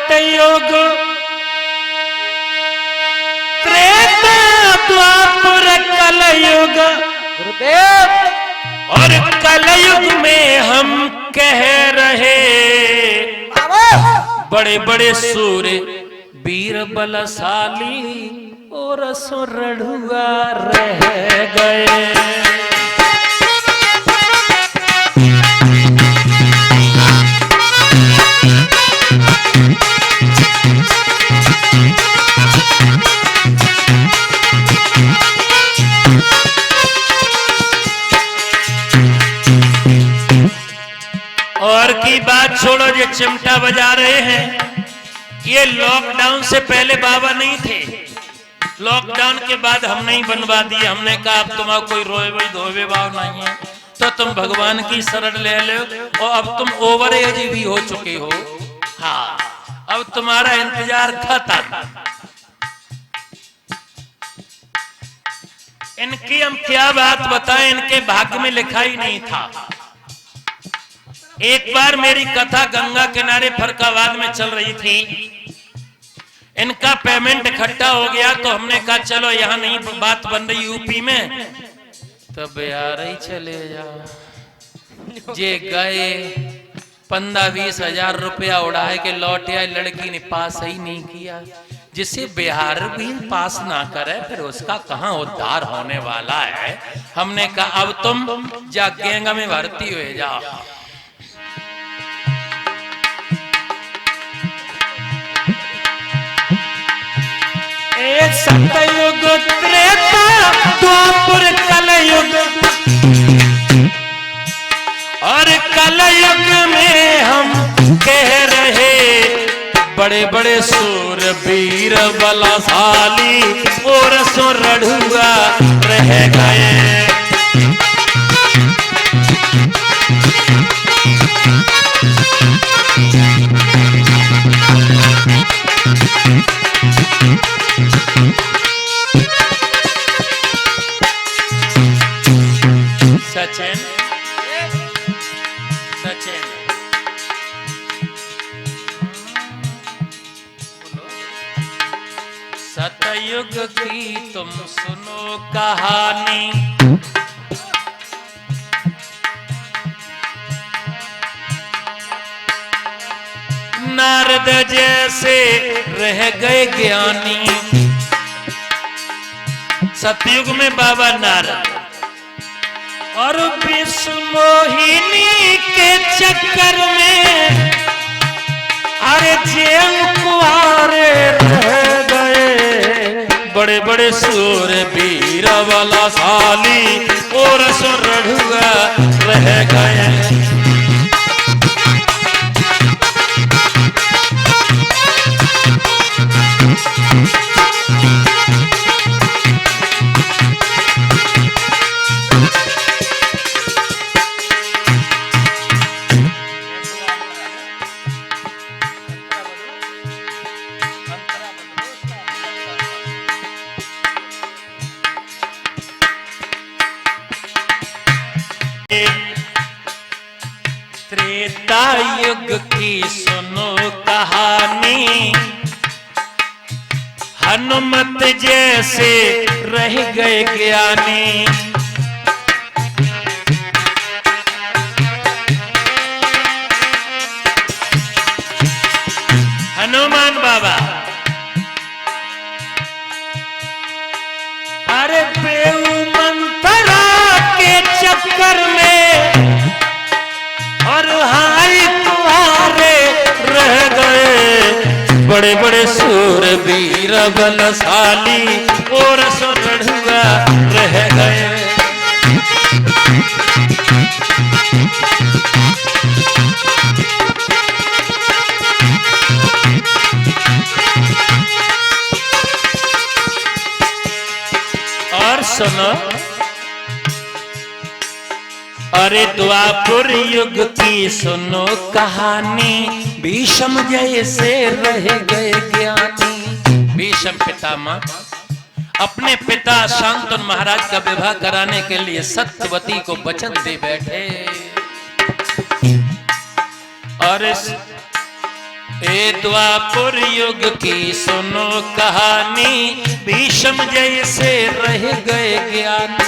सतयुग त्रेता द्वापर कलयुग गुरुदेव और कलयुग में हम कह रहे बड़े बड़े सूर्य वीर बलशाली और सुरढ़ुआ रह गए। और की बात छोड़ो, जो चिमटा बजा रहे हैं ये लॉकडाउन से पहले बाबा नहीं थे। लॉकडाउन के बाद हमने ही बनवा दिए। हमने कहा अब तुम्हारा कोई रोए भाई धोवे भाव नहीं है तो तुम भगवान की शरण ले लो। और अब तुम ओवर एज भी हो चुके हो। हाँ, अब तुम्हारा इंतजार खत्म। इनकी हम क्या बात बताएं, इनके भाग्य में लिखा ही नहीं था। एक बार मेरी कथा गंगा किनारे फरकाबाद में चल रही थी। इनका पेमेंट इकट्ठा हो गया तो हमने कहा चलो यहाँ नहीं बात बन रही यूपी में तो बिहार ही चले जाओ। जे गए 15-20 हजार रुपया उड़ाए के लौट आए। लड़की ने पास ही नहीं किया। जिसे बिहार भी पास ना करे फिर उसका कहाँ उद्धार होने वाला है। हमने कहा अब तुम जा गैंग में भर्ती हो जाओ। सतयुग त्रेता द्वापर कलयुग और कलयुग में हम कह रहे बड़े बड़े सूर वीर बलशाली और सुरढ़ुआ रह गए। सचिन सचिन सतयुग की तुम सुनो कहानी। नारद जैसे रह गए ज्ञानी। सतयुग में बाबा नारद और विश्व मोहिनी के चक्कर में अरे जेल कुआरे रह गए। बड़े बड़े सूर वीर बलशाली और सुरढ़ुआ रह गए। त्रेता युग की सुनो कहानी। हनुमत जैसे रह गए ज्ञानी। हनुमान बाबा अरे बेऊ मंत्रा के चक्कर में और हाय तुम्हारे रह गए। बड़े बड़े सूर वीर बलशाली और सुरढ़ुआ रह गए। और सुनो अरे द्वापर युग की सुनो कहानी। भीष्म जैसे रह गए ज्ञानी। भीष्म पितामह अपने पिता शांतनु महाराज का विवाह कराने के लिए सत्यवती को वचन दे बैठे। और ए द्वापर युग की सुनो कहानी, भीष्म जैसे रह गए ज्ञानी।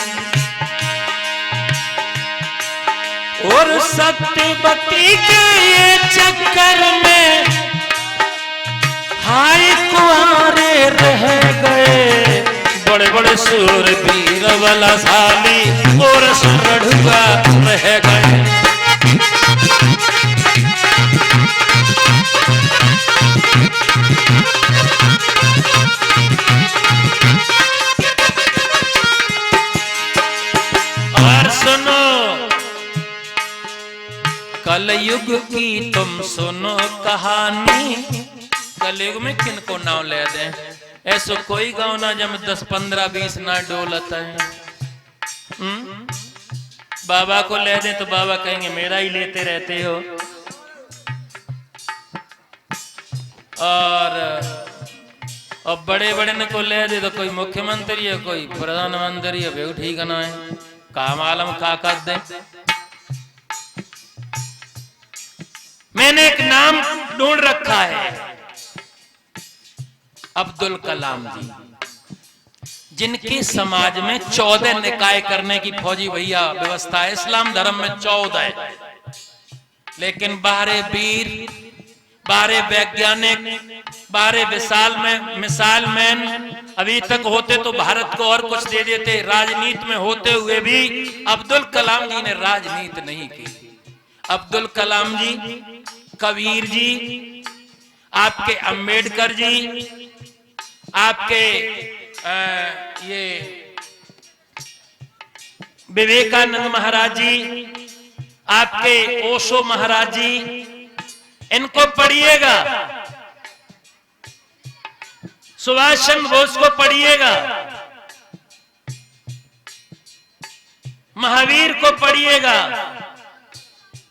और सत्यवती के ये चक्कर में हाय कुंवारे रह गए, बड़े बड़े सूरवीर बलशाली और सुरढ़ुआ रह गए। और सुनो कलयुग की तुम सुनो कहानी। कलयुग में किनको नाव ले दें, ऐसो कोई गाँव ना जब 10 15 20 ना डोलता है। बाबा को ले दें तो बाबा कहेंगे मेरा ही लेते रहते हो। और बड़े बड़े ने को ले दे तो कोई मुख्यमंत्री है कोई प्रधानमंत्री है, वे ठीक ना है, काम आलम का कर दे। मैंने एक नाम ढूंढ रखा है, अब्दुल कलाम जी, जिनके समाज में 14 निकाय करने की फौजी भैया व्यवस्था है। इस्लाम धर्म में 14 है, लेकिन 12 वीर, 12 वैज्ञानिक, 12 मिसाल मैन अभी तक होते तो भारत को और कुछ दे देते। राजनीति में होते हुए भी अब्दुल कलाम जी ने राजनीति नहीं की। अब्दुल कलाम जी, कबीर जी, आपके अंबेडकर जी, आपके ये विवेकानंद महाराज जी, आपके ओशो महाराज जी, इनको पढ़िएगा। सुभाष चंद्र बोस को पढ़िएगा, महावीर को पढ़िएगा,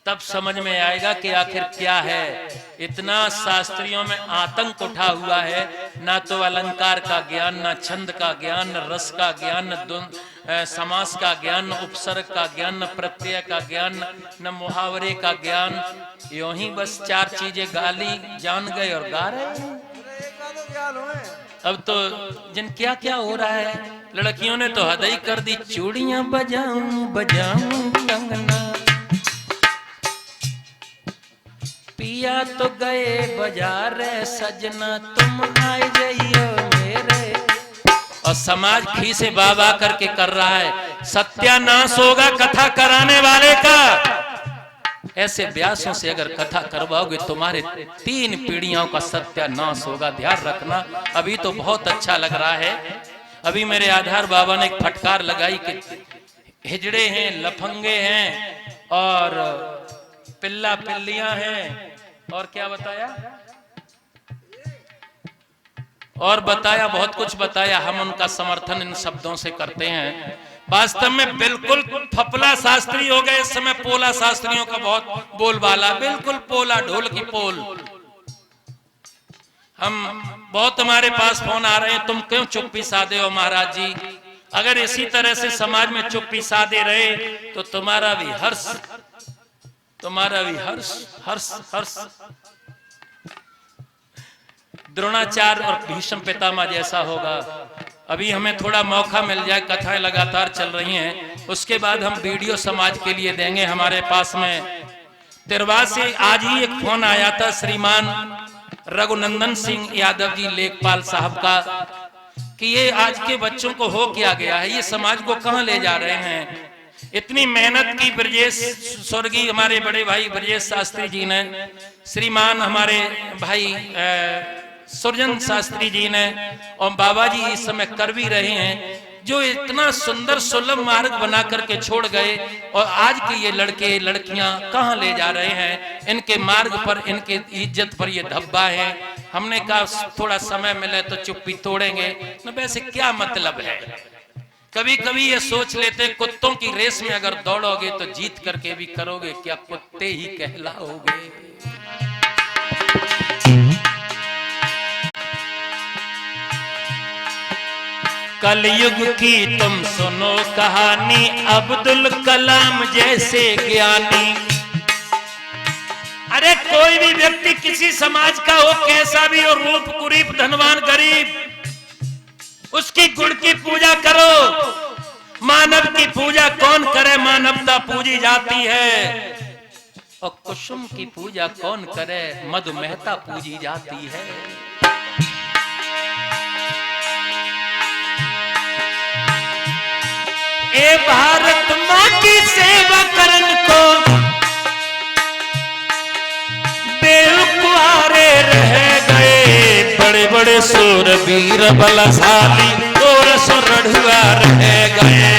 तब समझ में आएगा कि आखिर क्या है। इतना शास्त्रियों में आतंक उठा हुआ है, ना तो अलंकार का ज्ञान, ना छंद का ज्ञान, न रस का ज्ञान, न समास का ज्ञान, न उपसर्ग का ज्ञान, न प्रत्यय का ज्ञान, न मुहावरे का ज्ञान। यूं ही बस 4 चीजें गाली जान गए और गा रहे हैं। अब तो जिन क्या क्या हो रहा है, लड़कियों ने तो हद ही कर दी, चूड़ियां बजाऊं बजाऊं कंगना, पिया तो गए बाजार सजना, तुम आए जाइयो मेरे। और समाज खीसे बाबा करके कर रहा है, सत्यानाश होगा कथा कराने वाले का। ऐसे व्यासों से अगर कथा करवाओगे तुम्हारे 3 पीढ़ियों का सत्यानाश होगा, ध्यान रखना। अभी तो बहुत अच्छा लग रहा है। अभी मेरे आधार बाबा ने एक फटकार लगाई कि हिजड़े हैं, लफंगे हैं और पिल्ला पिल्लियां हैं, और क्या बताया, और बताया, बहुत कुछ बताया। हम उनका समर्थन इन शब्दों से करते हैं। वास्तव में बिल्कुल फपला शास्त्री हो गए इस समय। पोला शास्त्रियों का बहुत बोलबाला, बिल्कुल पोला, ढोल की पोल। हम बहुत, हमारे पास फोन आ रहे हैं, तुम क्यों चुप्पी साधे हो महाराज जी। अगर इसी तरह से समाज में चुप्पी साधे रहे तो तुम्हारा भी हर्ष, तुम्हारा भी हर्ष हर्ष हर्ष द्रोणाचार्य और भीष्म पितामह जैसा होगा। अभी हमें थोड़ा मौका मिल जाए, कथाएं लगातार चल रही हैं, उसके बाद हम वीडियो समाज के लिए देंगे। हमारे पास में तिरवा से आज ही एक फोन आया था श्रीमान रघुनंदन सिंह यादव जी लेखपाल साहब का, कि ये आज के बच्चों को हो क्या गया है, ये समाज को कहां ले जा रहे हैं। इतनी मेहनत की ब्रजेश, स्वर्गीय हमारे बड़े भाई ब्रजेश शास्त्री जी ने, श्रीमान हमारे भाई सुरजन शास्त्री जी ने, और बाबा जी इस समय कर भी रहे हैं, जो इतना सुंदर सुलभ मार्ग बना करके छोड़ गए। और आज के ये लड़के लड़कियां कहां ले जा रहे हैं, इनके मार्ग पर, इनके इज्जत पर ये धब्बा है। हमने कहा थोड़ा समय मिले तो चुप्पी तोड़ेंगे न, वैसे क्या मतलब है। कभी कभी ये सोच लेते, कुत्तों की रेस में अगर दौड़ोगे तो जीत करके भी करोगे क्या कुत्ते ही कहलाओगे। कलयुग की तुम सुनो कहानी, अब्दुल कलाम जैसे ज्ञानी। अरे कोई भी व्यक्ति किसी समाज का हो, कैसा भी हो, रूप कुरीप, धनवान गरीब, उसकी गुण की पूजा करो। मानव की पूजा कौन करे, मानवता पूजी जाती है। और कुसुम की पूजा कौन करे, मधुमेहता पूजी जाती है। ए भारत माँ की सेवा करन को बेकुआरे रह गए, बड़े बड़े सूरवीर बलशाली और सुरढ़ुआ रह गए।